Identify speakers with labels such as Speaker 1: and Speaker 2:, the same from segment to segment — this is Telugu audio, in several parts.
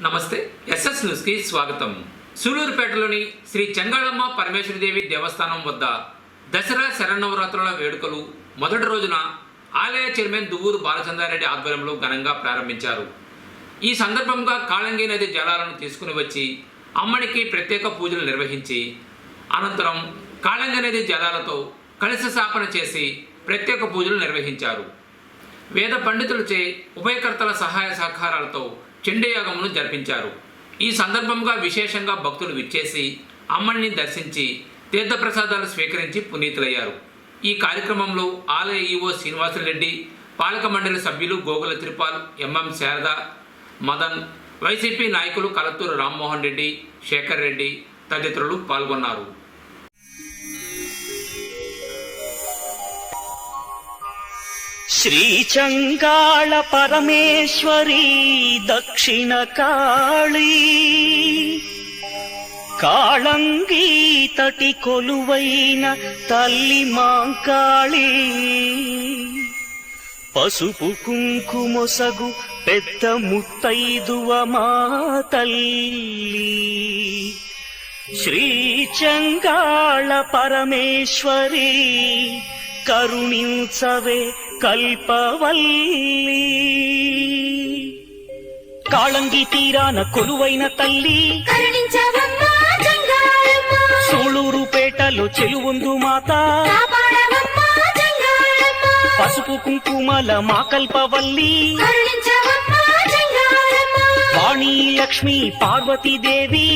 Speaker 1: నమస్తే. ఎస్ఎస్ న్యూస్ కి స్వాగతం. సూలూరుపేటలోని శ్రీ చెంగాళమ్మ పరమేశ్వరీదేవి దేవస్థానం వద్ద దసరా శరన్నవరాత్రుల వేడుకలు మొదటి రోజున ఆలయ చైర్మన్ దువ్వూరు బాలచంద్రారెడ్డి ఆధ్వర్యంలో ఘనంగా ప్రారంభించారు. ఈ సందర్భంగా కాళంగి నది జలాలను తీసుకుని వచ్చి అమ్మనికి ప్రత్యేక పూజలు నిర్వహించి అనంతరం కాళంగి నది జలాలతో కలశ స్థాపన చేసి ప్రత్యేక పూజలు నిర్వహించారు. వేద పండితులచే ఉభయకర్తల సహాయ సహకారాలతో చండీయాగమును జరిపించారు. ఈ సందర్భంగా విశేషంగా భక్తులు విచ్చేసి అమ్మని దర్శించి తీర్థప్రసాదాలు స్వీకరించి పునీతులయ్యారు. ఈ కార్యక్రమంలో ఆలయ ఈవో శ్రీనివాసరెడ్డి, పాలక మండలి సభ్యులు గోగుల తిరుపాల్, ఎంఎం శారద, మదన్, వైసీపీ నాయకులు కలత్తూరు రామ్మోహన్ రెడ్డి, శేఖర్ రెడ్డి తదితరులు పాల్గొన్నారు.
Speaker 2: శ్రీ చంగాళ పరమేశ్వరీ దక్షిణ కాళీ కాళంగీ తటి కొలువైన తల్లి మాంకాళీ పసుపు కుంకుమొసగు పెద్ద ముత్తైదువ మా తల్లి శ్రీ చంగాళ పరమేశ్వరీ కరుణించవే కల్పవల్లి. కాళంగి తీరాన కొలువైన తల్లి సూళూరుపేటలో చెలువుందు మాత పసుపు కుంకుమల మా కల్పవల్లి వాణి లక్ష్మి పార్వతీదేవి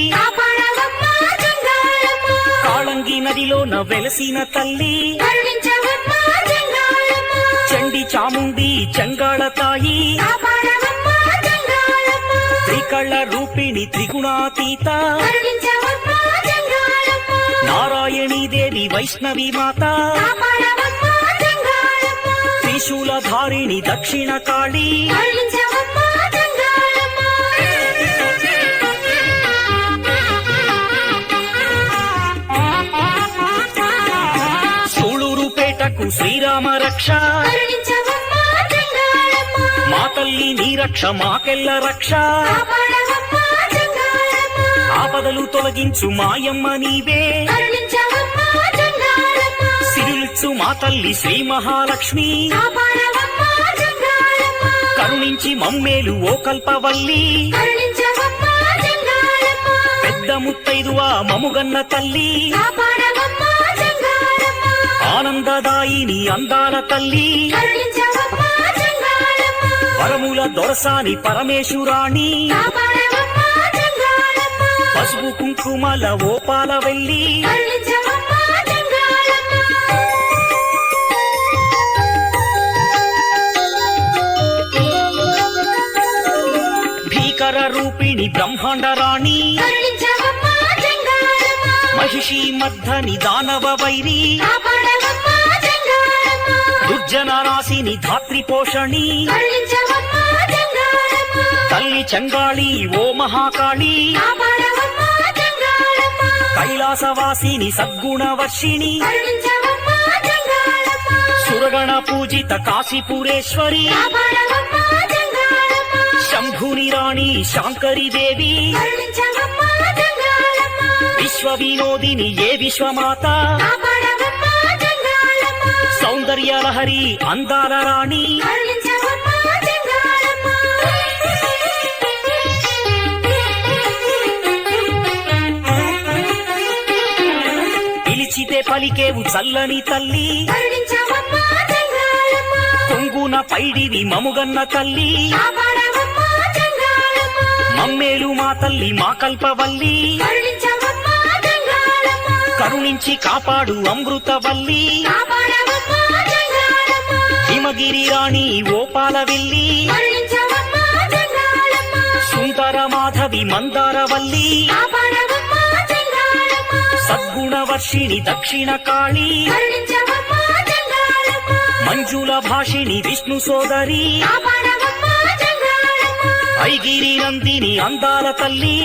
Speaker 2: కాళంగి నదిలోన వెలసిన తల్లి చండి చాముండి చెంగాళ తాయి త్రికళ రూపిణి త్రిగుణాతీత నారాయణీ దేవి వైష్ణవి మాత త్రిశూలధారిణి దక్షిణ కాళీ సూళూరుపేటకు శ్రీరామ రక్ష మా తల్లి నీ రక్ష మాకెల్ల రక్ష ఆపదలు తొలగించు మాయమ్మ నీవే సిరులిచ్చు మా తల్లి శ్రీ మహాలక్ష్మి కరుణించి మమ్మేలు ఓ కల్పవల్లి పెద్ద ముత్తైదువా మముగన్న తల్లి ఆనందదాయిని అందాల తల్లి వరముల దొరసాని పరమేశ్వరాణి పసుపు కుంకుమల ఓపాల వెళ్ళి భీకర రూపిణి బ్రహ్మాండ రాణి మహిషి మర్ధని దానవ వైరి దుర్జన రాశిని ధాత్రి పోషణి తల్లి చంగాళి ఓ మహాకాళి కైలాసవాసిని సద్గుణవర్షిణి సురగణ పూజిత కాశీపురేశ్వరి శంభుని రాణి శాంకరి దేవి విశ్వ వినోదిని ఏ విశ్వమాత సౌందర్య లహరి అందాల రాణి పిలిచితే పలికేవు చల్లని తల్లి పొంగున పైడివి మముగన్న తల్లి మమ్మేలు మా తల్లి మా కల్పవల్లి కరుణించి కాపాడు అమృతవల్లి హిమగిరి రాణి ఓపాలవెల్లి సుందర మాధవి మందారవల్లి సద్గుణవర్షిణి దక్షిణ కాళీ మంజుల భాషిణి విష్ణు సోదరి ఐగిరి నందిని అందాల తల్లి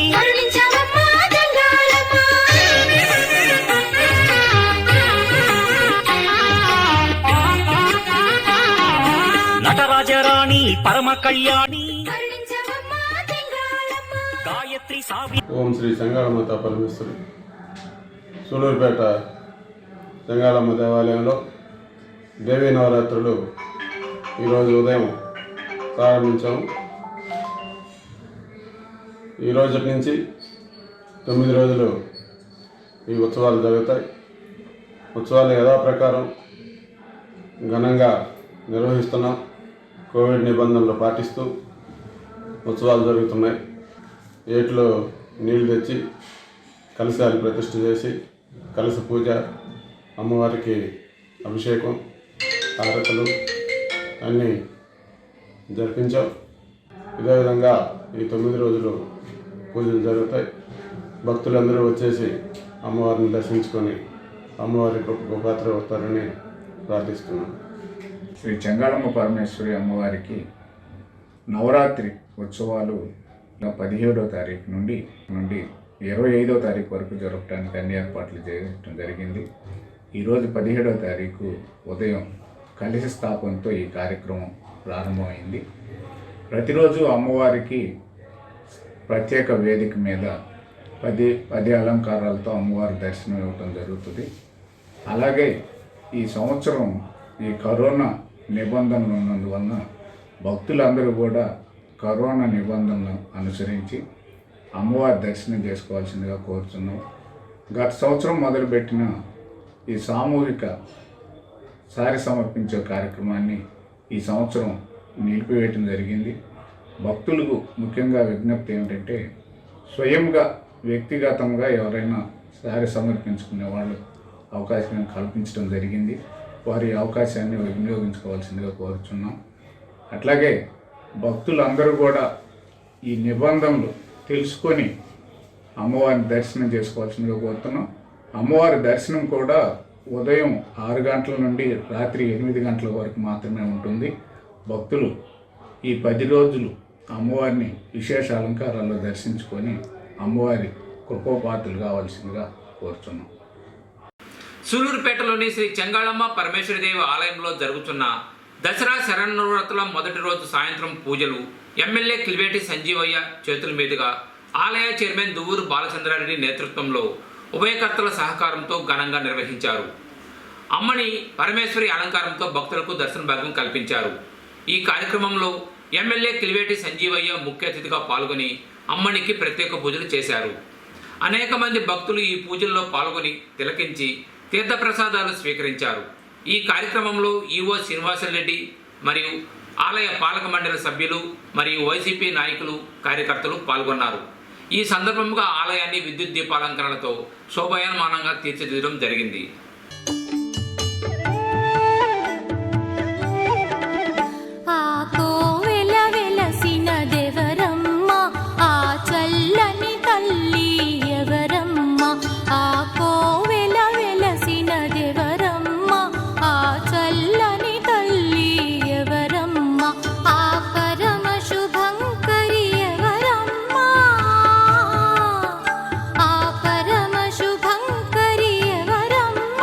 Speaker 2: నటరాజరాణి పరమ కళ్యాణి గాయత్రి సావి
Speaker 3: ఓం శ్రీ చెంగాళమ్మ పరమేశ్వరి సూలూరుపేట చెంగాళమ్మ దేవాలయంలో దేవీ నవరాత్రులు ఈరోజు ఉదయం ప్రారంభించాము. ఈ రోజు నుంచి 9 రోజులు ఈ ఉత్సవాలు జరుగుతాయి. ఉత్సవాలు యథాప్రకారం ఘనంగా నిర్వహిస్తున్నాం. కోవిడ్ నిబంధనలు పాటిస్తూ ఉత్సవాలు జరుగుతున్నాయి. ఏట్లో నీళ్లు తెచ్చి కలశాలు ప్రతిష్ఠ చేసి కలశ పూజ, అమ్మవారికి అభిషేకం, హారతలు అన్నీ జరిపించాం. ఇదే విధంగా ఈ 9 రోజులు పూజలు జరుగుతాయి. భక్తులందరూ వచ్చేసి అమ్మవారిని దర్శించుకొని అమ్మవారి గోపాత్ర అవుతారని ప్రార్థిస్తున్నాను.
Speaker 4: శ్రీ చెంగాళమ్మ పరమేశ్వరి అమ్మవారికి నవరాత్రి ఉత్సవాలు 17వ తారీఖు నుండి 25వ తారీఖు వరకు జరపడానికి అన్ని ఏర్పాట్లు చేయడం జరిగింది. ఈరోజు 17వ తారీఖు ఉదయం కలశ స్థాపనతో ఈ కార్యక్రమం ప్రారంభమైంది. ప్రతిరోజు అమ్మవారికి ప్రత్యేక వేదిక మీద 10 అలంకారాలతో అమ్మవారి దర్శనం ఇవ్వటం జరుగుతుంది. అలాగే ఈ సంవత్సరం ఈ కరోనా నిబంధనలు ఉన్నందువలన భక్తులందరూ కూడా కరోనా నిబంధనలను అనుసరించి అమ్మవారి దర్శనం చేసుకోవాల్సిందిగా కోరుతున్నాం. గత సంవత్సరం మొదలుపెట్టిన ఈ సామూహిక సారి సమర్పించే కార్యక్రమాన్ని ఈ సంవత్సరం నిలిపివేయటం జరిగింది. భక్తులకు ముఖ్యంగా విజ్ఞప్తి ఏమిటంటే, స్వయంగా వ్యక్తిగతంగా ఎవరైనా సారి సమర్పించుకునే వాళ్ళు అవకాశం కల్పించడం జరిగింది. వారి అవకాశాన్ని వినియోగించుకోవాల్సిందిగా కోరుచున్నాం. అట్లాగే భక్తులందరూ కూడా ఈ నిబంధనలు తెలుసుకొని అమ్మవారిని దర్శనం చేసుకోవాల్సిందిగా కోరుతున్నాం. అమ్మవారి దర్శనం కూడా ఉదయం 6 గంటల నుండి రాత్రి 8 గంటల వరకు మాత్రమే ఉంటుంది. భక్తులు ఈ 10 రోజులు అమ్మవారిని విశేష అలంకారాల్లో దర్శించుకొని అమ్మవారి కృపోపాత్రులు కావాల్సిందిగా కోరుతున్నాం.
Speaker 1: సూలూరుపేటలోని శ్రీ చెంగాళమ్మ పరమేశ్వరిదేవి ఆలయంలో జరుగుతున్న దసరా శరన్నవరాత్రుల మొదటి రోజు సాయంత్రం పూజలు ఎమ్మెల్యే కిల్వేటి సంజీవయ్య చేతుల మీదుగా ఆలయ చైర్మన్ దువ్వూరు బాలచంద్రారెడ్డి నేతృత్వంలో ఉభయకర్తల సహకారంతో ఘనంగా నిర్వహించారు. అమ్మని పరమేశ్వరి అలంకారంతో భక్తులకు దర్శన భాగ్యం కల్పించారు. ఈ కార్యక్రమంలో ఎమ్మెల్యే కిల్వేటి సంజీవయ్య ముఖ్య అతిథిగా పాల్గొని అమ్మనికి ప్రత్యేక పూజలు చేశారు. అనేక మంది భక్తులు ఈ పూజల్లో పాల్గొని తిలకించి తీర్థప్రసాదాలు స్వీకరించారు. ఈ కార్యక్రమంలో ఈవో శ్రీనివాసరెడ్డి మరియు ఆలయ పాలక మండలి సభ్యులు మరియు వైసీపీ నాయకులు, కార్యకర్తలు పాల్గొన్నారు. ఈ సందర్భంగా ఆలయాన్ని విద్యుత్ దీపాలంకరణలతో శోభాయమానంగా తీర్చిదిద్దడం జరిగింది.
Speaker 5: పరమ శుభంకరి ఎవరమ్మ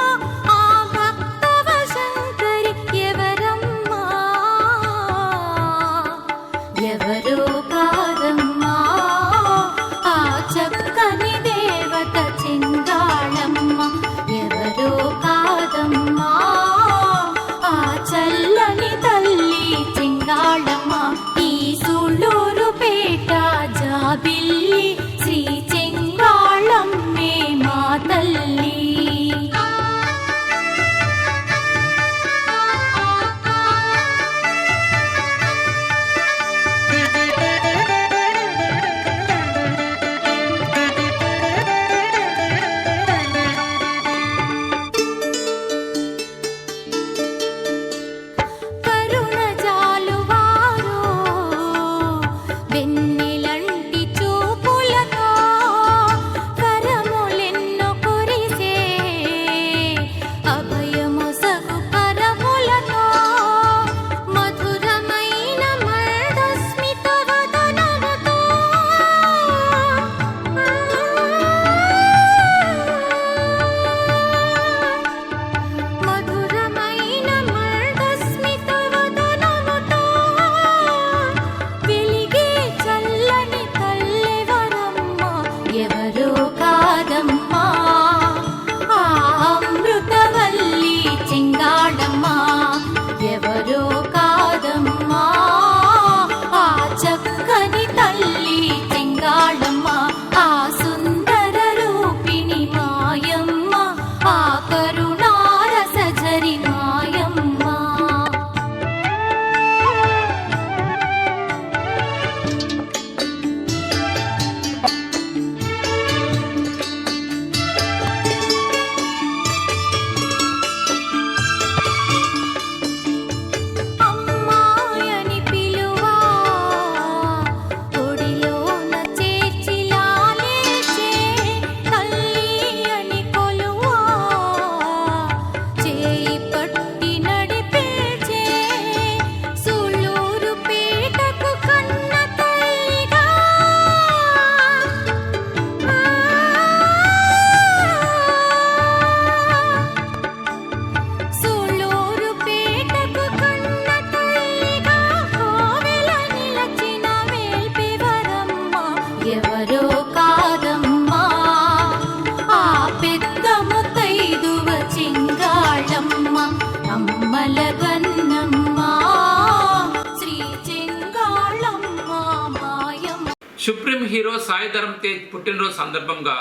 Speaker 1: సుప్రీం హీరో సాయి ధరమ్ తేజ్ పుట్టినరోజు సందర్భంగా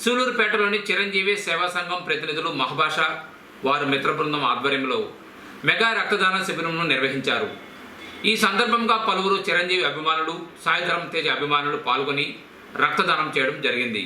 Speaker 1: సూలూరుపేటలోని చిరంజీవి సేవా సంఘం ప్రతినిధులు మహభాష వారి మిత్ర బృందం ఆధ్వర్యంలో మెగా రక్తదాన శిబిరంను నిర్వహించారు. ఈ సందర్భంగా పలువురు చిరంజీవి అభిమానులు, సాయి ధరమ్ తేజ్ అభిమానులు పాల్గొని రక్తదానం చేయడం జరిగింది.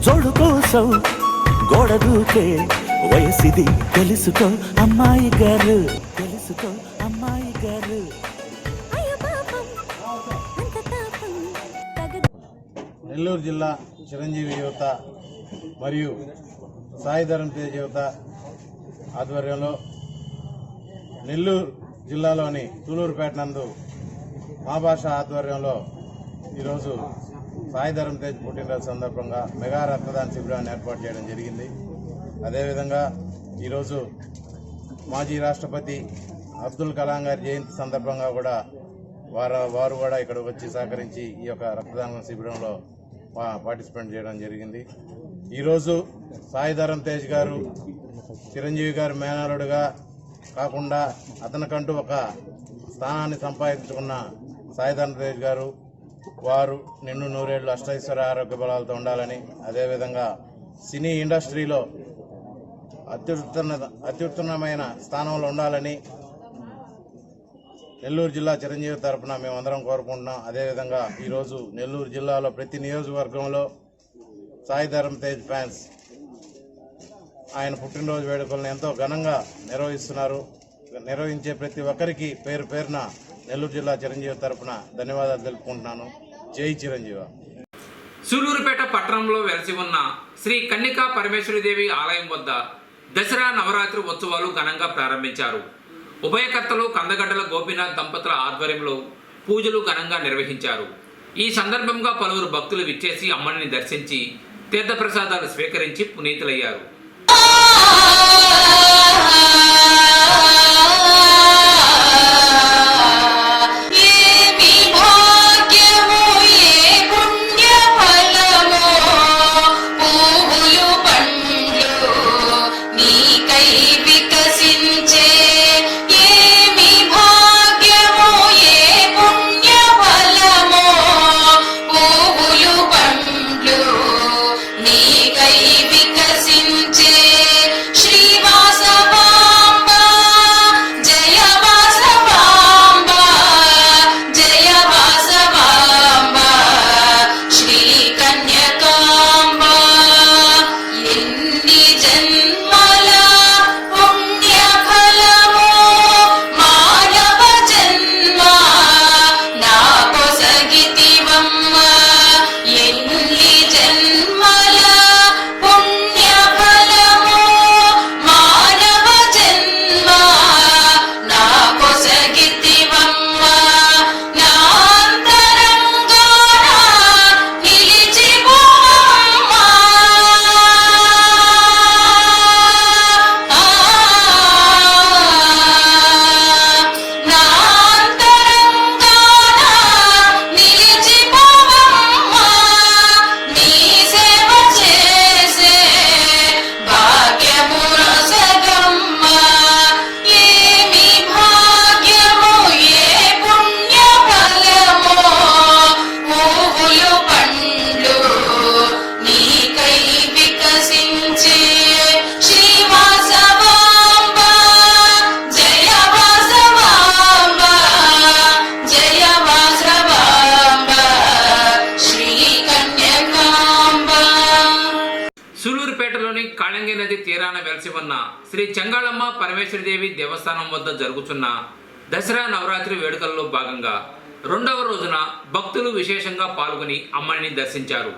Speaker 2: జోడు కోసం గోడ దూకే వయసిది తెలుసుకో అమ్మాయి గారు, తెలుసుకో అమ్మాయి గారు.
Speaker 5: నెల్లూరు జిల్లా చిరంజీవి యువత మరియు సాయి ధరమ్ తేజ్ యువత ఆధ్వర్యంలో నెల్లూరు జిల్లాలోని సూలూరుపేట నందు మా భాష ఆధ్వర్యంలో ఈరోజు సాయి ధరమ్ తేజ్ పుట్టినరోజు సందర్భంగా మెగా రక్తదాన శిబిరాన్ని ఏర్పాటు చేయడం జరిగింది. అదేవిధంగా ఈరోజు మాజీ రాష్ట్రపతి అబ్దుల్ కలాం గారి జయంతి సందర్భంగా కూడా వారు కూడా ఇక్కడికి వచ్చి సహకరించి ఈ యొక్క రక్తదాన శిబిరంలో పార్టిసిపేట్ చేయడం జరిగింది. ఈరోజు సాయి ధరమ్ తేజ్ గారు చిరంజీవి గారి మేనలుడుగా కాకుండా అతనికంటూ ఒక స్థానాన్ని సంపాదించుకున్న సాయి ధరమ్ తేజ్ గారు వారు నిన్ను నూరేళ్లు అష్టైశ్వర్య ఆరోగ్య బలాలతో ఉండాలని, అదేవిధంగా సినీ ఇండస్ట్రీలో అత్యుత్తమమైన స్థానంలో ఉండాలని నెల్లూరు జిల్లా చిరంజీవి తరఫున మేమందరం కోరుకుంటున్నాం. అదేవిధంగా ఈరోజు నెల్లూరు జిల్లాలో ప్రతి నియోజకవర్గంలో సాయి ధరమ్ తేజ్ ఫ్యాన్స్ ఆయన పుట్టినరోజు వేడుకలను ఎంతో ఘనంగా నిర్వహిస్తున్నారు. నిర్వహించే ప్రతి ఒక్కరికి పేరు పేరున నెల్లూరు జిల్లా చిరంజీవి తరఫున ధన్యవాదాలు తెలుపుకుంటున్నాను. జై చిరంజీవి.
Speaker 1: సూలూరుపేట పట్టణంలో వెలసి ఉన్న శ్రీ కన్నికా పరమేశ్వరీదేవి ఆలయం వద్ద దసరా నవరాత్రి ఉత్సవాలు ఘనంగా ప్రారంభించారు. ఉభయకర్తలు కందగడ్డల గోపీనాథ్ దంపతుల ఆధ్వర్యంలో పూజలు ఘనంగా నిర్వహించారు. ఈ సందర్భంగా పలువురు భక్తులు విచ్చేసి అమ్మని దర్శించి తీర్థప్రసాదాలు స్వీకరించి పునీతులయ్యారు. సూలూరుపేటలోని కాళంగి నది తీరాన వెలసి ఉన్న శ్రీ చెంగాళమ్మ పరమేశ్వరీదేవి దేవస్థానం వద్ద జరుగుతున్న దసరా నవరాత్రి వేడుకల్లో భాగంగా రెండవ రోజున భక్తులు విశేషంగా పాల్గొని అమ్మని దర్శించారు.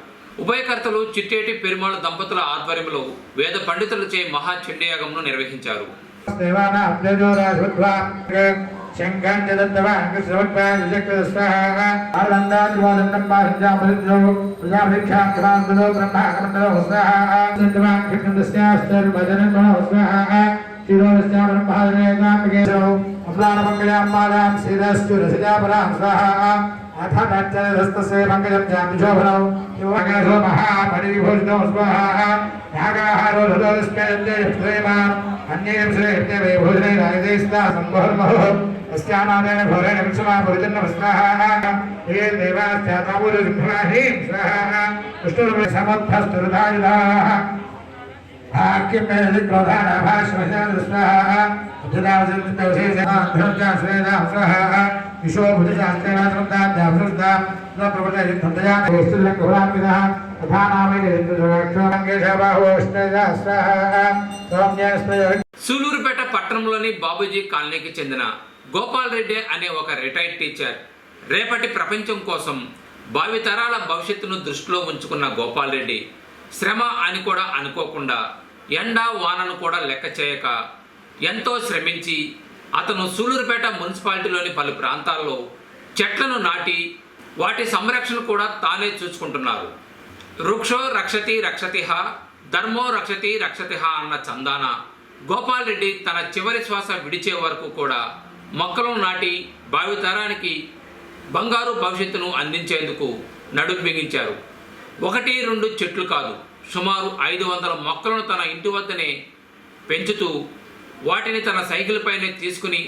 Speaker 1: ఉభయకర్తలు చిట్టేటి పెరుమాళ దంపతుల ఆధ్వర్యంలో వేద పండితులచే మహా చండీయాగంను నిర్వహించారు.
Speaker 4: శంఖం చదత్తవాన్ కృష్ణవత్పాన్ విజక్రస్వాహ ఆనందాదివాదన్నం పారింజామృత్యో ప్రజాభిక్షాంతరాంతలో బ్రహ్మాకమండలో స్వాహ చంద్రవాన్ కృష్ణదస్యాస్తర్ భజనమో స్వాహ శిరోరస్యామరం భారవేదాంబికేశో అఫ్లానమంగళాంబాలాం శిరస్సు రసిజాపరాం స్వాహ అథ తచ్చరస్తస్య మంగళం జామిశోభనౌ యువగణో మహాపరివిభూషితో స్వాహ యాగాహారో ధృతస్కైర్జయప్రేమాం అన్యేం శ్రేష్ఠే వైభూషణై రాజదేస్తా సంభోర్మహో అస్యానాదేన ఘోరేణ విక్షమా పురిజన్న స్వాహ ఏ దేవాస్యాతావూరు సింహాహీం స్వాహ విష్ణుర్మే సమర్థస్తురుధాయుధాః ఆక్యం మే క్రోధాన భాష్మశాన స్వాహ ఉద్యదావసిద్ధవిశేషాంధ్రజా శ్రేదాం స్వాహ విశో భుజశాస్త్రేణాత్మదాం జాభృతాం ప్రపదయా వస్తులం ఘోరామిదః
Speaker 1: సూలూరుపేట పట్టణంలోని బాబూజీ కాలనీకి చెందిన గోపాల్ రెడ్డి అనే ఒక రిటైర్డ్ టీచర్ రేపటి ప్రపంచం కోసం భావితరాల భవిష్యత్తును దృష్టిలో ఉంచుకున్న గోపాల్ రెడ్డి శ్రమ అని కూడా అనుకోకుండా ఎండ వానను కూడా లెక్క చేయక ఎంతో శ్రమించి అతను సూలూరుపేట మున్సిపాలిటీలోని పలు ప్రాంతాల్లో చెట్లను నాటి వాటి సంరక్షణ కూడా తానే చూసుకుంటున్నారు. వృక్షో రక్షతి రక్షతిహ ధర్మో రక్షతి రక్షతిహ అన్న చందాన గోపాల్ రెడ్డి తన చివరి శ్వాస విడిచే వరకు కూడా మొక్కలను నాటి భావితరానికి బంగారు భవిష్యత్తును అందించేందుకు నడుం బిగించారు. 1-2 చెట్లు కాదు, సుమారు 500 మొక్కలను తన ఇంటి వద్దనే పెంచుతూ వాటిని తన సైకిల్ పైనే తీసుకుని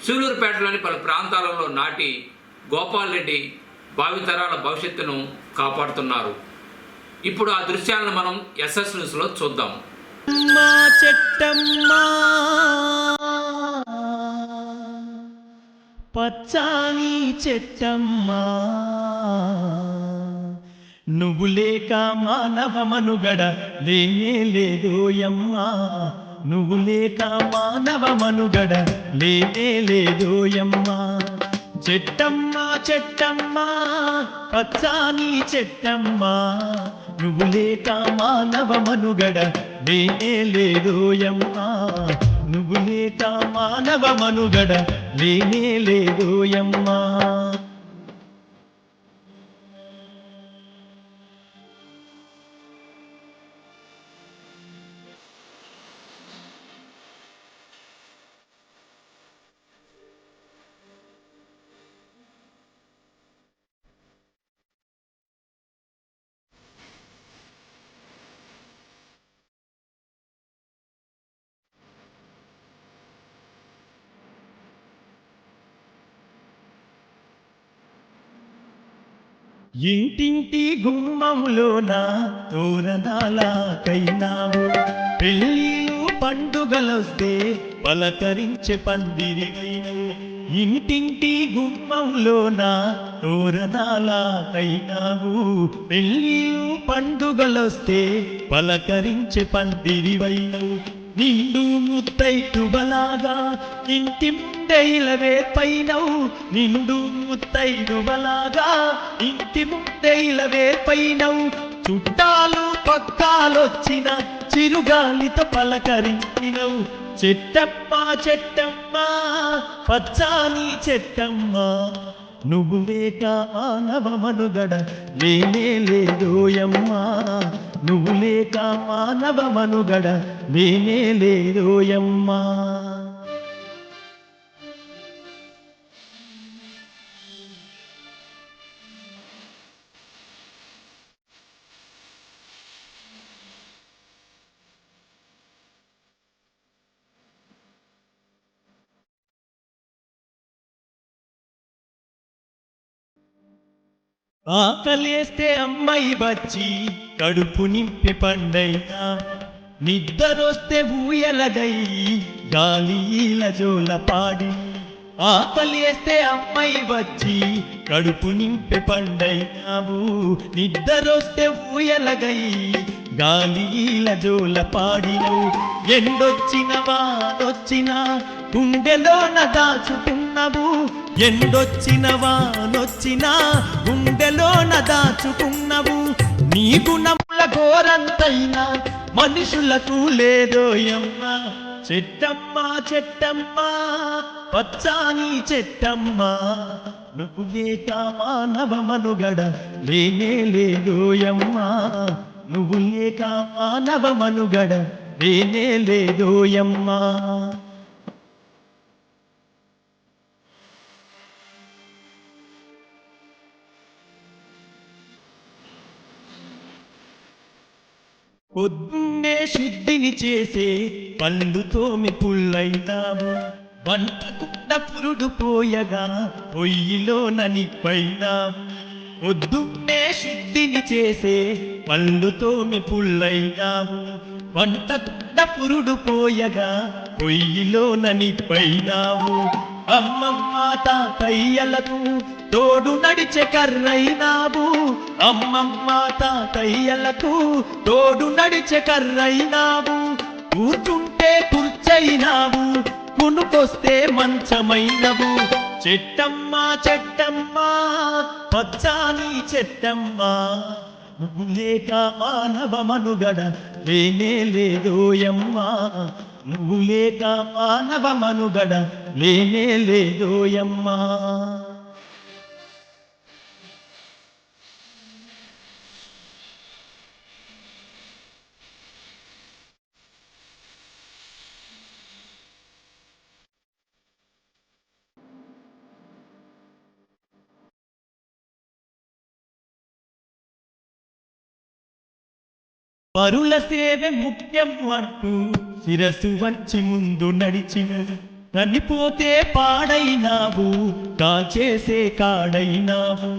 Speaker 1: సూలూరుపేటలోని పలు ప్రాంతాలలో నాటి గోపాల్ రెడ్డి భావితరాల భవిష్యత్తును కాపాడుతున్నారు. ఇప్పుడు ఆ దృశ్యాలను మనం ఎస్ఎస్ న్యూస్లో చూద్దాం.
Speaker 2: మా చెట్టమ్మా పచ్చాని చెట్టమ్మా నువ్వు లేక మానవ మనుగడ లేనే లేదోయమ్మా నువ్వు లేక మానవ మనుగడ లేనే లేదోయమ్మా చెట్టమ్మా చెట్టమ్మా పచ్చాని చెట్టమ్మా నువ్వు లేక మానవ మనుగడ లేనే లేదోయమ్మా నువ్వు లేక మానవ మనుగడ లేనే లేదోయమ్మా ఇంటింటి గుమ్మంలోన తోరణాలకైనావు పెళ్ళిళ్ళు పండుగలొస్తే పలకరించే పందిరిగైనవు ఇంటింటి గుమ్మంలోన తోరణాలకైనావు పెళ్ళిళ్ళు పండుగలొస్తే పలకరించే పందిరివైనవు నిండు ముత్తైదువలాగా ఇంటి ముందే ఇలవేర్పైనవు నిండు ముత్తైదువలాగా ఇంటి ముందే ఇలవేర్పైనవు చుట్టాలు పక్కాలొచ్చిన చిరుగాలితో పలకరించినవు చెట్టమ్మా చెట్టమ్మా పచ్చాని చెట్టమ్మా నువ్వు లేక మానవ మనుగడ లేనే లేదోయమ్మా నువ్వు లేక మానవ మనుగడ లేనే లేదోయమ్మా ఆకలేస్తే అమ్మాయి వచ్చి కడుపు నింపి పండైనా నిద్రొస్తే ఊయలదై గాలిల జోల పాడి ఆకలేస్తే అమ్మాయి వచ్చి కడుపు నింపి పండైనావు నిద్రొస్తే ఊయలగై గాలిల జోల పాడినవు ఎండొచ్చిన వానొచ్చినా గుండెలోన దాచుకున్నవు ఎండొచ్చిన వానొచ్చినా గుండెలోన దాచుకున్నవు నీ గుణముల ఘోరంతైనా మనుషులకు లేదోయమ్మా చెట్టమ్మ చెట్టమ్మ పచ్చాని చెట్టమ్మ నువ్వు లేక మానవ మనుగడ లేనే లేదోయమ్మ నువ్వు లేక మానవ మనుగడ లేనే లేదోయమ్మ పొద్దున్నే శుద్ధిని చేసే పళ్ళుతోమి పుల్లైనాము వంటకుండా పురుడు పోయగా పొయ్యిలో ననిపైనాము పొద్దున్నే శుద్ధిని చేసే పళ్ళుతోమి పుల్లైనాము వంటకుండా పురుడు పోయగా పొయ్యిలో ననిపైనాము అమ్మమ్మ తాతయ్యలకు తోడు నడిచే కర్రైనావు అమ్మమ్మ తాతయ్యలకు తోడు నడిచే కర్రైనావు కూర్చుంటే కుర్చైనావు కునుకొస్తే మంచమైనవు చెట్టమ్మ చెట్టమ్మ పచ్చాని చెట్టమ్మ నువ్వు లేక మానవ మనుగడ లేనే లేదోయమ్మ నువ్వు లేక మానవ మనుగడ లేనే లేదోయమ్మ పరుల సేవ ముఖ్యం అంటూ శిరసు వంచి ముందు నడిచిన చనిపోతే పాడైనావు కాచేసే కాడైనావు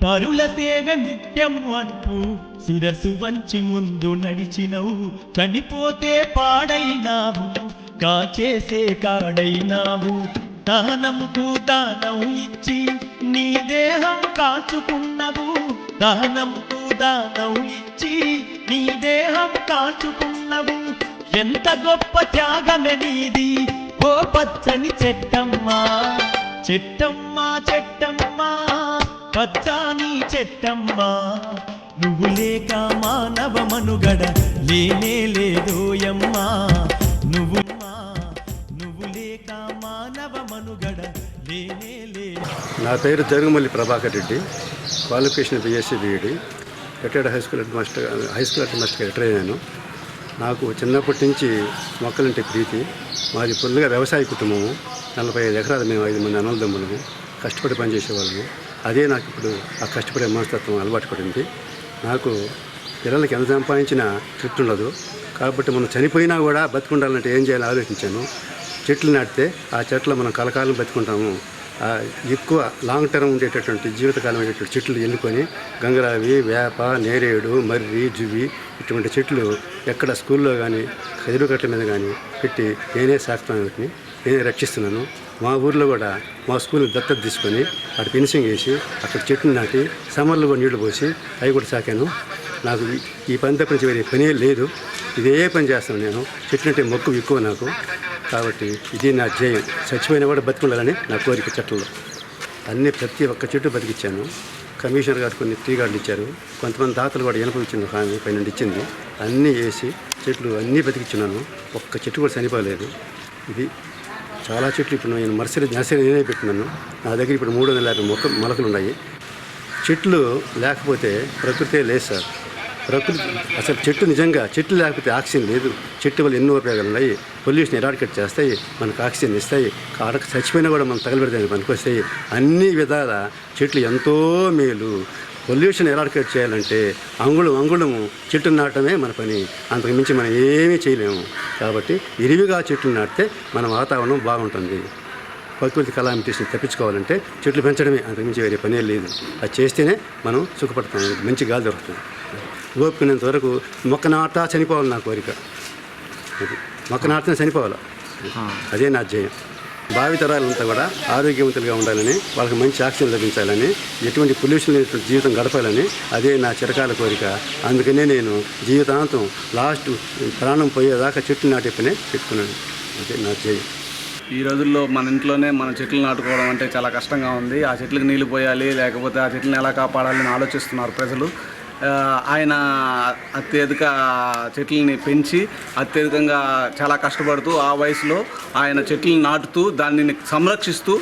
Speaker 2: పరుల సేవ ముఖ్యం అంటూ శిరసు వంచి ముందు నడిచినవు చనిపోతే పాడైనావు కాచేసే కాడైనావు దానముకు దానం ఇచ్చి నీ దేహం కాచుకున్నవు దానముకు దానం ఇచ్చి నీ దేహం కాచుకున్నవు ఎంత గొప్ప త్యాగమే నీది ఓ పచ్చని చెట్టమ్మ చెట్టమ్మ చెట్టమ్మ పచ్చని చెట్టమ్మ నువ్వు లేక మానవ మనుగడ లేనే లేదోయమ్మ నువ్వు లేక మానవ మనుగడ లేనే లేదు.
Speaker 3: నా పేరు Jarugumalli Prabhakar Reddy, qualification BSc BEd, retired high school head మాస్టర్గా రిటైర్ అయ్యాను. నాకు చిన్నప్పటి నుంచి మొక్కలంటే ప్రీతి. మాది ఫుల్గా వ్యవసాయ కుటుంబము, 45 ఎకరాలు. మేము 5 మంది అన్నదమ్ములము, కష్టపడి పనిచేసేవాళ్ళము. అదే నాకు ఇప్పుడు ఆ కష్టపడే మనస్తత్వం అలవాటు పడింది. నాకు పిల్లలకి ఎంత సంపాదించినా తృప్తి ఉండదు. కాబట్టి మనం చనిపోయినా కూడా బతుకుండాలంటే ఏం చేయాలో ఆలోచించాను. చెట్లు నాటితే ఆ చెట్లు మనం కలకాలం బతుకుంటాము. ఎక్కువ లాంగ్ టర్మ్ ఉండేటటువంటి జీవితకాలం ఉండేటువంటి చెట్లు ఎన్నుకొని గంగరావి, వేప, నేరేడు, మర్రి, జువి ఇటువంటి చెట్లు ఎక్కడ స్కూల్లో కానీ కదిరు కట్ల మీద కానీ పెట్టి నేనే సాగుతాను, వీటిని నేనే రక్షిస్తున్నాను. మా ఊర్లో కూడా మా స్కూల్ దత్తత తీసుకొని అక్కడ ఫెన్సింగ్ వేసి అక్కడ చెట్లు నాటి సమ్మర్లో కూడా నీళ్లు పోసి అవి కూడా సాకాను. నాకు ఈ పని తప్పించి వేరే పనే లేదు. ఇదే పని చేస్తాను నేను. చెట్లు అంటే మొక్కు ఎక్కువ నాకు. కాబట్టి ఇది నా ధ్యేయం. చచ్చిపోయినా కూడా బతుకుండాలని నా కోరిక. చెట్లలో అన్నీ ప్రతి ఒక్క చెట్టు బతికిచ్చాను. కమిషనర్ గారు కొన్ని టీ గార్డులు ఇచ్చారు. కొంతమంది దాతలు కూడా ఎనప ఇచ్చింది, హామీ పైన ఇచ్చింది. అన్నీ వేసి చెట్లు అన్నీ బతికిచ్చున్నాను. ఒక్క చెట్టు కూడా చనిపోలేదు. ఇది చాలా చెట్లు ఇప్పుడు నేను నర్సరీ నేనే పెట్టినాను. నా దగ్గర ఇప్పుడు 350 మొలకలు ఉన్నాయి. చెట్లు లేకపోతే ప్రకృతే లేదు సార్. ప్రకృతి అసలు చెట్టు నిజంగా చెట్లు లేకపోతే ఆక్సిజన్ లేదు. చెట్టు వల్ల ఎన్నో ఉపయోగాలు ఉన్నాయి. పొల్యూషన్ ఎరాడికేట్ చేస్తాయి, మనకు ఆక్సిజన్ ఇస్తాయి. కాడకు చచ్చిపోయినా కూడా మనం తగలబెడితే పనికొస్తాయి. అన్ని విధాల చెట్లు ఎంతో మేలు. పొల్యూషన్ ఎరాడికేట్ చేయాలంటే అంగుళము చెట్టు నాటమే మన పని. అంతకు మించి మనం ఏమీ చేయలేము. కాబట్టి ఇరివిగా చెట్లు నాటితే మన వాతావరణం బాగుంటుంది. ప్రకృతి కలామిటీస్ని తప్పించుకోవాలంటే చెట్లు పెంచడమే, అంతకుమించి వేరే పనే లేదు. అది చేస్తేనే మనం సుఖపడతాం, మంచి గాలి దొరుకుతుంది. ఓపుకునేంత వరకు మొక్క నాటా చనిపోవాలి నా కోరిక. అది మొక్క నాటితే చనిపోవాలి. అదే నా ధ్యేయం. భావితరాలంతా కూడా ఆరోగ్యవంతులుగా ఉండాలని, వాళ్ళకి మంచి ఆక్సిజన్ లభించాలని, ఎటువంటి పొల్యూషన్ లేనటువంటి జీవితం గడపాలని అదే నా చిరకాల కోరిక. అందుకనే నేను జీవితాంతం లాస్ట్ ప్రాణం పోయేదాకా చెట్లు నాటే పనే పెట్టుకున్నాను. అదే నా ధ్యేయం.
Speaker 6: ఈ రోజుల్లో మన ఇంట్లోనే మన చెట్లు నాటుకోవడం అంటే చాలా కష్టంగా ఉంది. ఆ చెట్లకు నీళ్లు పోయాలి, లేకపోతే ఆ చెట్లను ఎలా కాపాడాలని ఆలోచిస్తున్నారు ప్రజలు. ఆయన అత్యధిక చెట్లని పెంచి అత్యధికంగా చాలా కష్టపడుతూ ఆ వయసులో ఆయన చెట్లను నాటుతూ దానిని సంరక్షిస్తూ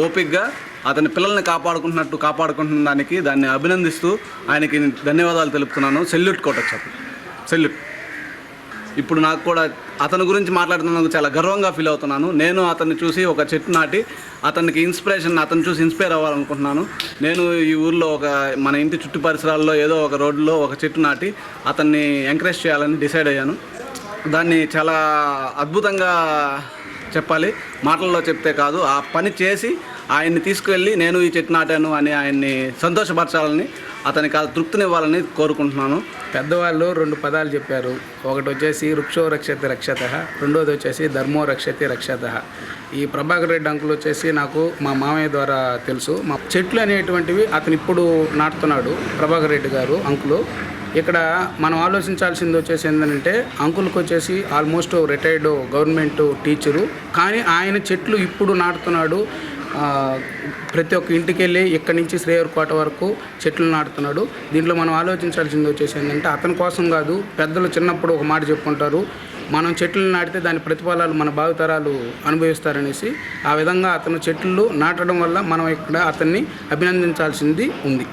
Speaker 6: ఓపికగా అతని పిల్లల్ని కాపాడుకుంటున్న దాన్ని అభినందిస్తూ ఆయనకి ధన్యవాదాలు తెలుపుతున్నాను. సెల్యూట్ కొట్టచ్చు, సెల్యూట్. ఇప్పుడు నాకు కూడా అతని గురించి మాట్లాడుతున్నందుకు చాలా గర్వంగా ఫీల్ అవుతున్నాను. నేను అతన్ని చూసి ఒక చెట్టు నాటి అతనికి అతను చూసి ఇన్స్పైర్ అవ్వాలనుకుంటున్నాను. నేను ఈ ఊర్లో మన ఇంటి చుట్టూ పరిసరాల్లో ఏదో ఒక రోడ్లో ఒక చెట్టు నాటి అతన్ని ఎంకరేజ్ చేయాలని డిసైడ్ అయ్యాను. దాన్ని చాలా అద్భుతంగా చెప్పాలి, మాటల్లో చెప్తే కాదు, ఆ పని చేసి ఆయన్ని తీసుకువెళ్ళి నేను ఈ చెట్టు నాటాను అని ఆయన్ని సంతోషపరచాలని, అతనికి ఆ తృప్తినివ్వాలని కోరుకుంటున్నాను.
Speaker 7: పెద్దవాళ్ళు 2 పదాలు చెప్పారు. ఒకటి వచ్చేసి వృక్షో రక్షతి రక్షతః, రెండోది వచ్చేసి ధర్మో రక్షతి రక్షతః. ఈ ప్రభాకర్ రెడ్డి అంకుల్ వచ్చేసి నాకు మా మామయ్య ద్వారా తెలుసు. మా చెట్లు అనేటువంటివి అతను ఇప్పుడు నాటుతున్నాడు, ప్రభాకర్ రెడ్డి గారు అంకులు. ఇక్కడ మనం ఆలోచించాల్సింది వచ్చేసి ఏంటంటే అంకుల్కి వచ్చేసి ఆల్మోస్ట్ రిటైర్డ్ గవర్నమెంట్ టీచరు, కానీ ఆయన చెట్లు ఇప్పుడు నాటుతున్నాడు. ప్రతి ఒక్క ఇంటికి వెళ్ళి ఇక్కడి నుంచి శ్రేయర్ కోట వరకు చెట్లు నాటుతున్నాడు. దీంట్లో మనం ఆలోచించాల్సింది వచ్చేసి ఏంటంటే అతని కోసం కాదు, పెద్దలు చిన్నప్పుడు ఒక మాట చెప్పుకుంటారు, మనం చెట్లు నాటితే దాని ప్రతిఫలాలు మన భావితరాలు అనుభవిస్తారనేసి. ఆ విధంగా అతను చెట్లు నాటడం వల్ల మనం ఇక్కడ అతన్ని అభినందించాల్సింది ఉంది.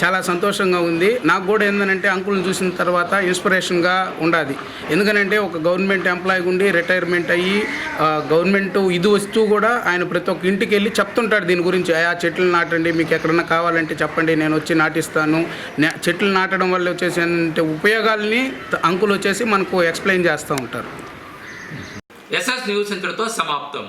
Speaker 7: చాలా సంతోషంగా ఉంది. నాకు కూడా ఏంటంటే అంకుల్ని చూసిన తర్వాత ఇన్స్పిరేషన్గా ఉండాలి. ఎందుకనంటే ఒక గవర్నమెంట్ ఎంప్లాయీ ఉండి రిటైర్మెంట్ అయ్యి గవర్నమెంట్ ఇది వస్తూ కూడా ఆయన ప్రతి ఒక్క ఇంటికి వెళ్ళి చెప్తుంటాడు దీని గురించి. ఆ చెట్లు నాటండి, మీకు ఎక్కడన్నా కావాలంటే చెప్పండి, నేను వచ్చి నాటిస్తాను. చెట్లు నాటడం వల్ల వచ్చేసి ఏంటంటే ఉపయోగాలని అంకుల్ వచ్చేసి మనకు ఎక్స్ప్లెయిన్ చేస్తూ ఉంటారు.
Speaker 1: ఎస్ఎస్ న్యూస్ ఇంతటితో సమాప్తం.